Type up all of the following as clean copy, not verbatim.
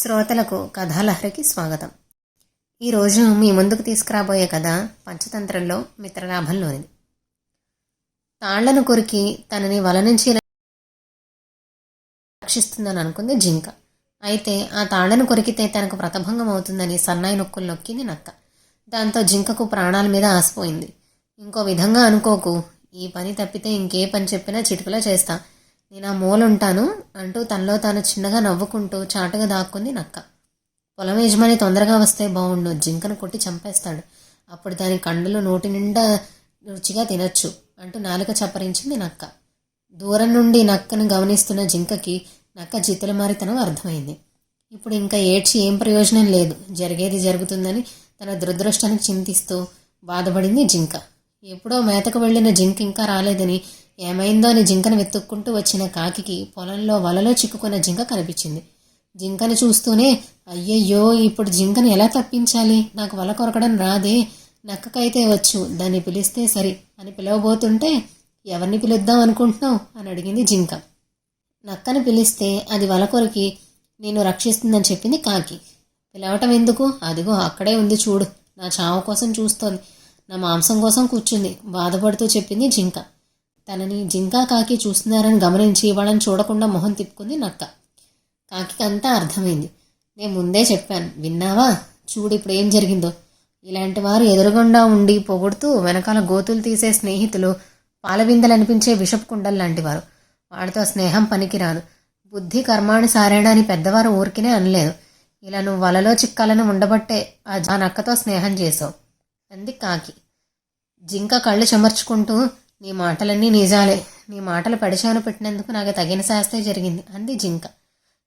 శ్రోతలకు కథాలహరికి స్వాగతం. ఈరోజు మీ ముందుకు తీసుకురాబోయే కథ పంచతంత్రంలో మిత్రలాభంలోనిది. తాళ్లను కొరికి తనని వల నుంచి రక్షిస్తుందని అనుకుంది జింక. అయితే ఆ తాళ్లను కొరికితే తనకు వ్రతభంగం అవుతుందని సన్నాయి నొక్కులు నొక్కింది నక్క. దాంతో జింకకు ప్రాణాల మీద ఆసిపోయింది. ఇంకో విధంగా అనుకోకు, ఈ పని తప్పితే ఇంకే పని చెప్పినా చిటికలో చేస్తా, నేను ఆ మూలుంటాను అంటూ తనలో తాను చిన్నగా నవ్వుకుంటూ చాటుగా దాక్కుంది నక్క. పొలం యజమాని తొందరగా వస్తే బాగుండు, జింకను కొట్టి చంపేస్తాడు, అప్పుడు దాని కండలు నోటి నిండా రుచిగా తినొచ్చు అంటూ నాలుక చప్పరించింది నక్క. దూరం నుండి నక్కను గమనిస్తున్న జింకకి నక్క జిత్తుల మారితనం అర్థమైంది. ఇప్పుడు ఇంకా ఏడ్చి ఏం ప్రయోజనం లేదు, జరిగేది జరుగుతుందని తన దురదృష్టానికి చింతిస్తూ బాధపడింది జింక. ఎప్పుడో మేతకు వెళ్ళిన జింక ఇంకా రాలేదని ఏమైందో అని జింకను వెతుక్కుంటూ వచ్చిన కాకికి పొలంలో వలలో చిక్కుకున్న జింక కనిపించింది. జింకను చూస్తూనే, అయ్యయ్యో, ఇప్పుడు జింకను ఎలా తప్పించాలి, నాకు వల కొరకడం రాదే, నక్కకైతే వచ్చు, దాన్ని పిలిస్తే సరి అని పిలవబోతుంటే, ఎవరిని పిలుద్దాం అనుకుంటున్నావు అని అడిగింది జింక. నక్కను పిలిస్తే అది వల కొరికి నేను రక్షిస్తుందని చెప్పింది కాకి. పిలవటం ఎందుకు, అదిగో అక్కడే ఉంది చూడు, నా చావు కోసం చూస్తోంది, నా మాంసం కోసం కూర్చుంది బాధపడుతూ చెప్పింది జింక. తనని జింకా కాకి చూస్తున్నారని గమనించి వాళ్ళని చూడకుండా మొహం తిప్పుకుంది నక్క. కాకి అంతా అర్థమైంది. నేను ముందే చెప్పాను, విన్నావా, చూడు ఇప్పుడు ఏం జరిగిందో. ఇలాంటి వారు ఎదురుగుండా ఉండి పొగుడుతూ వెనకాల గోతులు తీసే స్నేహితులు పాలబిందెలు అనిపించే విషపు కుండలు లాంటివారు, వాడితో స్నేహం పనికిరాదు. బుద్ధి కర్మాణి సారాయణ అని పెద్దవారు ఊరికినే అనలేదు. ఇలా నువ్వు వలలో చిక్కాలని ఉండబట్టే ఆ నక్కతో స్నేహం చేసావు అంది కాకి. జింక కళ్ళు చెమర్చుకుంటూ, నీ మాటలన్నీ నిజాలే, నీ మాటలు పడిచాను పెట్టినందుకు నాకు తగిన శాస్తే జరిగింది అంది జింక.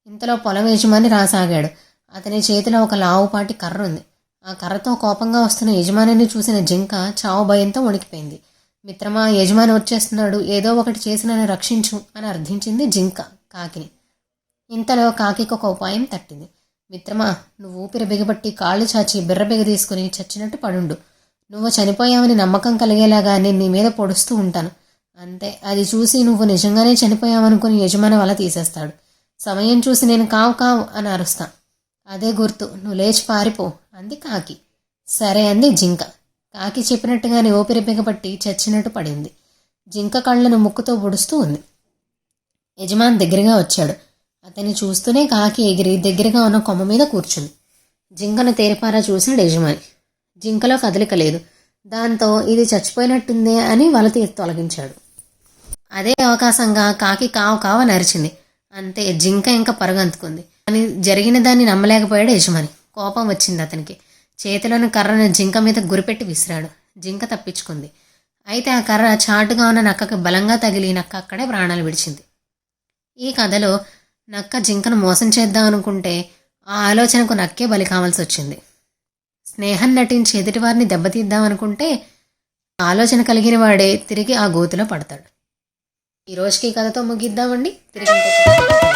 ఇంతలో పొలం యజమాని రాసాగాడు. అతని చేతిలో ఒక లావుపాటి కర్ర ఉంది. ఆ కర్రతో కోపంగా వస్తున్న యజమానిని చూసిన జింక చావు భయంతో వణికిపోయింది. మిత్రమా, యజమాని వచ్చేస్తున్నాడు, ఏదో ఒకటి చేసి నన్ను రక్షించు అని అర్థించింది జింక కాకిని. ఇంతలో కాకికి ఒక ఉపాయం తట్టింది. మిత్రమా, నువ్వు ఊపిరి బిగబట్టి కాళ్ళు చాచి బిర్రబిగ తీసుకుని చచ్చినట్టు పడుండు. నువ్వు చనిపోయావని నమ్మకం కలిగేలాగా నేను నీ మీద పొడుస్తూ ఉంటాను, అంతే. అది చూసి నువ్వు నిజంగానే చనిపోయావనుకుని యజమాని వల తీసేస్తాడు. సమయం చూసి నేను కావు కావు అని అరుస్తా, అదే గుర్తు, నువ్వు లేచి పారిపో అంది కాకి. సరే అంది జింక. కాకి చెప్పినట్టుగానే ఊపిరి బిగబట్టి చచ్చినట్టు పడింది. జింక కళ్ళను ముక్కుతో పొడుస్తూ ఉంది. యజమాని దగ్గరగా వచ్చాడు. అతన్ని చూస్తూనే కాకి ఎగిరి దగ్గరగా ఉన్న కొమ్మ మీద కూర్చుంది. జింకను తేరిపారా చూశాడు యజమాని. జింకలో కదలిక లేదు. దాంతో ఇది చచ్చిపోయినట్టుందే అని వల తొలగించాడు. అదే అవకాశంగా కాకి కావు కావు నరిచింది. అంతే, జింక ఇంకా పరుగంతుకుంది. అని జరిగిన దాన్ని నమ్మలేకపోయాడు యజమాని. కోపం వచ్చింది అతనికి. చేతిలోని కర్రను జింక మీద గురిపెట్టి విసిరాడు. జింక తప్పించుకుంది. అయితే ఆ కర్ర చాటుగా ఉన్న నక్కకి బలంగా తగిలి నక్క అక్కడే ప్రాణాలు విడిచింది. ఈ కథలో నక్క జింకను మోసం చేద్దాం అనుకుంటే ఆ ఆలోచనకు నక్కే బలి కావాల్సి వచ్చింది. స్నేహం నటించి ఎదుటివారిని దెబ్బతీద్దామనుకుంటే ఆలోచన కలిగిన వాడే తిరిగి ఆ గోతులో పడతాడు. ఈ రోజుకి కథతో ముగిద్దామండి. తిరిగి